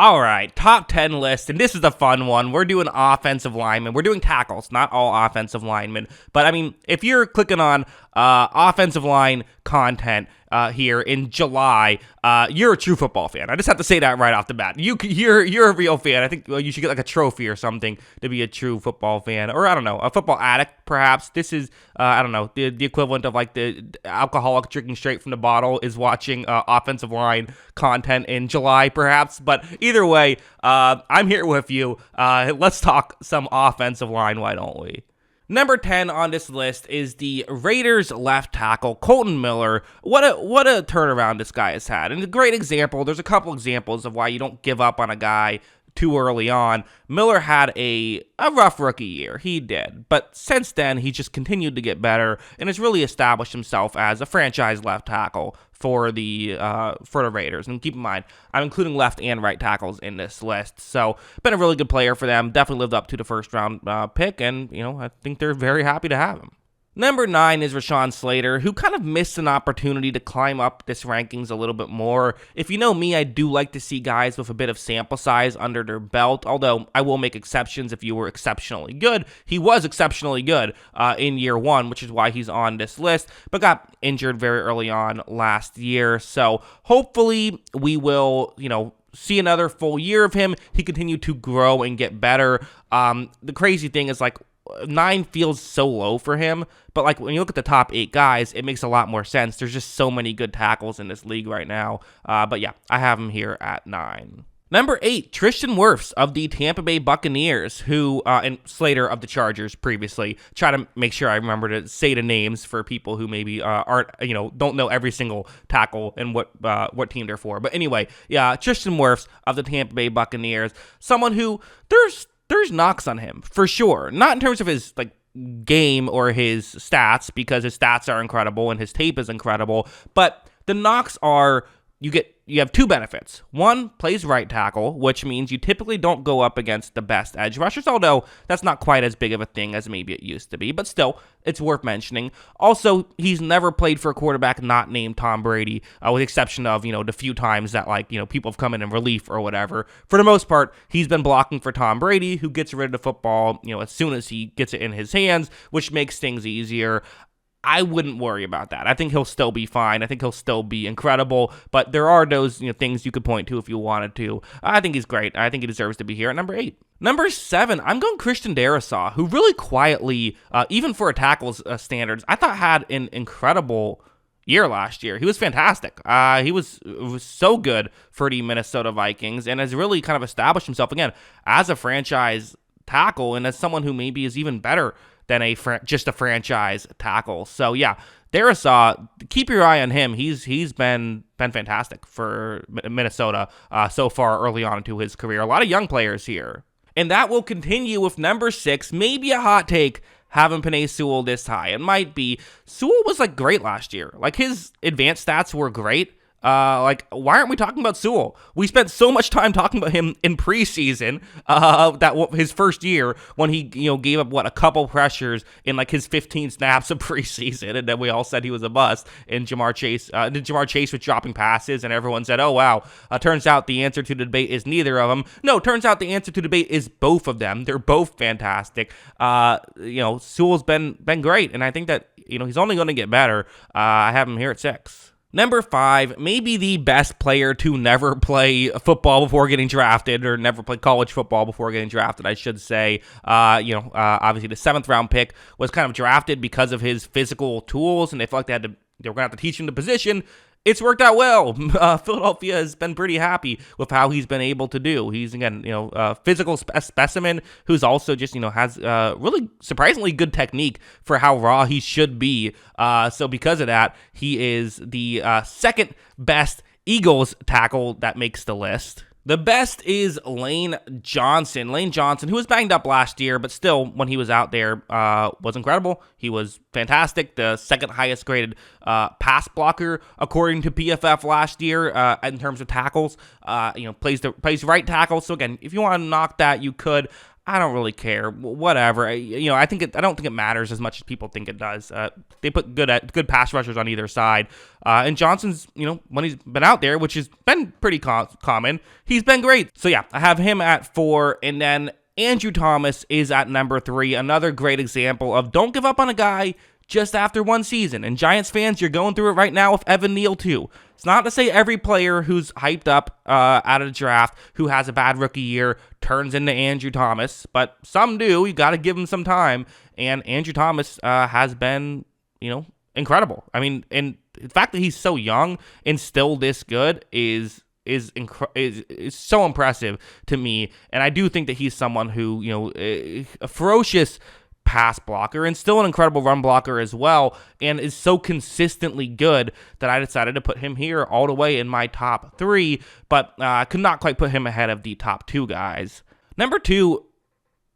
All right, top 10 list, and this is a fun one. We're doing offensive linemen. We're doing tackles, not all offensive linemen. But, I mean, if you're clicking on offensive line content here in July, you're a true football fan. I just have to say that right off the bat. You're a real fan. I think you should get like a trophy or something to be a true football fan. Or, I don't know, a football addict, perhaps. This is, I don't know, the equivalent of like the alcoholic drinking straight from the bottle is watching offensive line content in July, perhaps. But either way, I'm here with you. Let's talk some offensive line, why don't we? Number 10 on this list is the Raiders left tackle, Kolton Miller. What a turnaround this guy has had. And a great example, there's a couple examples of why you don't give up on a guy too early on. Miller had a rough rookie year. He did. But since then, he just continued to get better and has really established himself as a franchise left tackle for the Raiders. And keep in mind, I'm including left and right tackles in this list. So, been a really good player for them. Definitely lived up to the first round pick. And, I think they're very happy to have him. Number 9 is Rashawn Slater, who kind of missed an opportunity to climb up this rankings a little bit more. If you know me, I do like to see guys with a bit of sample size under their belt, although I will make exceptions if you were exceptionally good. He was exceptionally good in year 1, which is why he's on this list, but got injured very early on last year. So hopefully we will, see another full year of him. He continued to grow and get better. The crazy thing is, 9 feels so low for him, but when you look at the top 8 guys, it makes a lot more sense. There's just so many good tackles in this league right now. But yeah, I have him here at 9. Number 8, Tristan Wirfs of the Tampa Bay Buccaneers, who, and Slater of the Chargers previously. Try to make sure I remember to say the names for people who maybe aren't, don't know every single tackle and what team they're for. But anyway, yeah, Tristan Wirfs of the Tampa Bay Buccaneers, someone who there's knocks on him, for sure. Not in terms of his, game or his stats, because his stats are incredible and his tape is incredible, but the knocks are, you have 2 benefits. 1, plays right tackle, which means you typically don't go up against the best edge rushers, although that's not quite as big of a thing as maybe it used to be, but still, it's worth mentioning. Also, he's never played for a quarterback not named Tom Brady, with the exception of, the few times that, people have come in relief or whatever. For the most part, he's been blocking for Tom Brady, who gets rid of the football, as soon as he gets it in his hands, which makes things easier. I wouldn't worry about that. I think he'll still be fine. I think he'll still be incredible, but there are those things you could point to if you wanted to. I think he's great. I think he deserves to be here at number 8. Number 7, I'm going Christian Darrisaw, who really quietly, even for a tackle's standards, I thought had an incredible year last year. He was fantastic. He was so good for the Minnesota Vikings and has really kind of established himself again as a franchise tackle and as someone who maybe is even better than just a franchise tackle. So yeah, Darrisaw, keep your eye on him. He's been fantastic for Minnesota so far early on into his career. A lot of young players here. And that will continue with number 6, maybe a hot take, having Penei Sewell this high. It might be. Sewell was great last year. His advanced stats were great. Why aren't we talking about Sewell? We spent so much time talking about him in preseason, his first year when he, gave up a couple pressures in his 15 snaps of preseason, and then we all said he was a bust. And Jamar Chase was dropping passes, and everyone said, "Oh wow." Turns out the answer to the debate is neither of them. No, turns out the answer to the debate is both of them. They're both fantastic. Sewell's been great, and I think that he's only going to get better. I have him here at 6. Number 5, maybe the best player to never play football before getting drafted, or never play college football before getting drafted, I should say. Obviously the 7th round pick was kind of drafted because of his physical tools, and they felt like they were going to have to teach him the position. It's worked out well. Philadelphia has been pretty happy with how he's been able to do. He's, again, a physical specimen who's also just, has really surprisingly good technique for how raw he should be. So because of that, he is the second best Eagles tackle that makes the list. The best is Lane Johnson. Lane Johnson, who was banged up last year, but still, when he was out there, was incredible. He was fantastic. The second highest graded pass blocker, according to PFF last year, in terms of tackles. Plays right tackle. So again, if you want to knock that, you could. I don't really care. Whatever. I don't think it matters as much as people think it does. They put good pass rushers on either side. And Johnson's, when he's been out there, which has been pretty common, he's been great. So yeah, I have him at 4, and then Andrew Thomas is at number 3. Another great example of don't give up on a guy just after one season. And Giants fans, you're going through it right now with Evan Neal too. It's not to say every player who's hyped up out of the draft who has a bad rookie year turns into Andrew Thomas, but some do. You got to give him some time. And Andrew Thomas has been, incredible. I mean, and the fact that he's so young and still this good is so impressive to me. And I do think that he's someone who, a ferocious pass blocker and still an incredible run blocker as well, and is so consistently good that I decided to put him here all the way in my top 3, but I could not quite put him ahead of the top 2 guys. Number 2,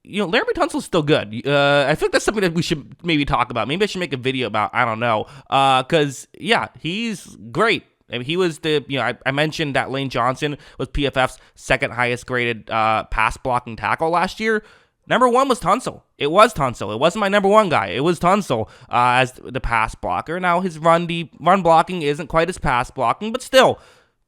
Laremy Tunsil's still good. I think that's something that we should maybe talk about. Maybe I should make a video about, I don't know, because, yeah, he's great. I mean, he was I mentioned that Lane Johnson was PFF's second highest graded pass blocking tackle last year. Number 1 was Tunsil. It was Tunsil. It wasn't my number 1 guy. It was Tunsil as the pass blocker. Now, his run blocking isn't quite as pass blocking, but still,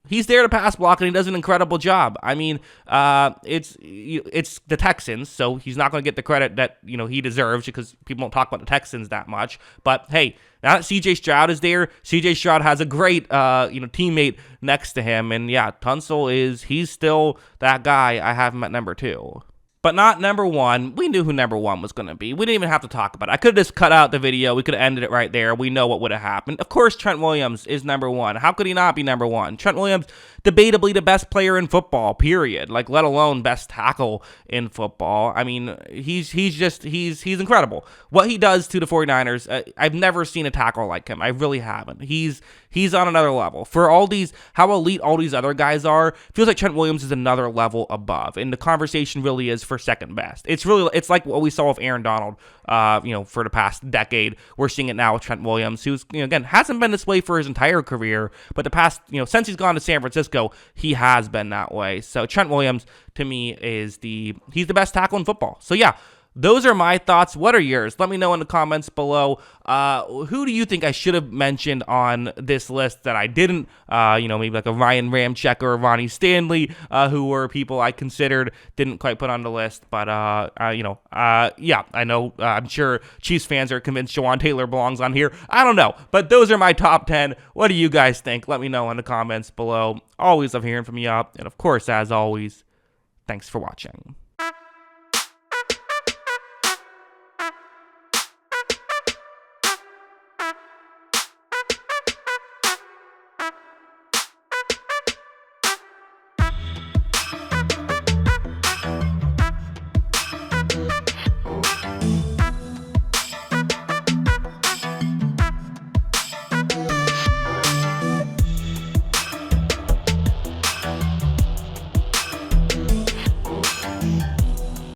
he's there to pass block, and he does an incredible job. I mean, it's the Texans, so he's not going to get the credit that he deserves because people don't talk about the Texans that much. But hey, now that C.J. Stroud is there, C.J. Stroud has a great teammate next to him, and yeah, Tunsil he's still that guy. I have him at number 2. But not number 1. We knew who number 1 was going to be. We didn't even have to talk about it. I could have just cut out the video. We could have ended it right there. We know what would have happened. Of course, Trent Williams is number 1. How could he not be number 1? Trent Williams, debatably the best player in football, period. Like, let alone best tackle in football. I mean, he's incredible. What he does to the 49ers, I've never seen a tackle like him. I really haven't. He's on another level. For how elite all these other guys are, feels like Trent Williams is another level above. And the conversation really is for second best. It's like what we saw with Aaron Donald, for the past decade. We're seeing it now with Trent Williams, who's, again, hasn't been this way for his entire career, but the past, since he's gone to San Francisco, he has been that way. So Trent Williams, to me, he's the best tackle in football. So yeah, those are my thoughts. What are yours? Let me know in the comments below. Who do you think I should have mentioned on this list that I didn't? Maybe like a Ryan Ramczyk or Ronnie Stanley, who were people I considered, didn't quite put on the list. But, yeah, I know. I'm sure Chiefs fans are convinced Jawan Taylor belongs on here. I don't know. But those are my top 10. What do you guys think? Let me know in the comments below. Always love hearing from you. And, of course, as always, thanks for watching.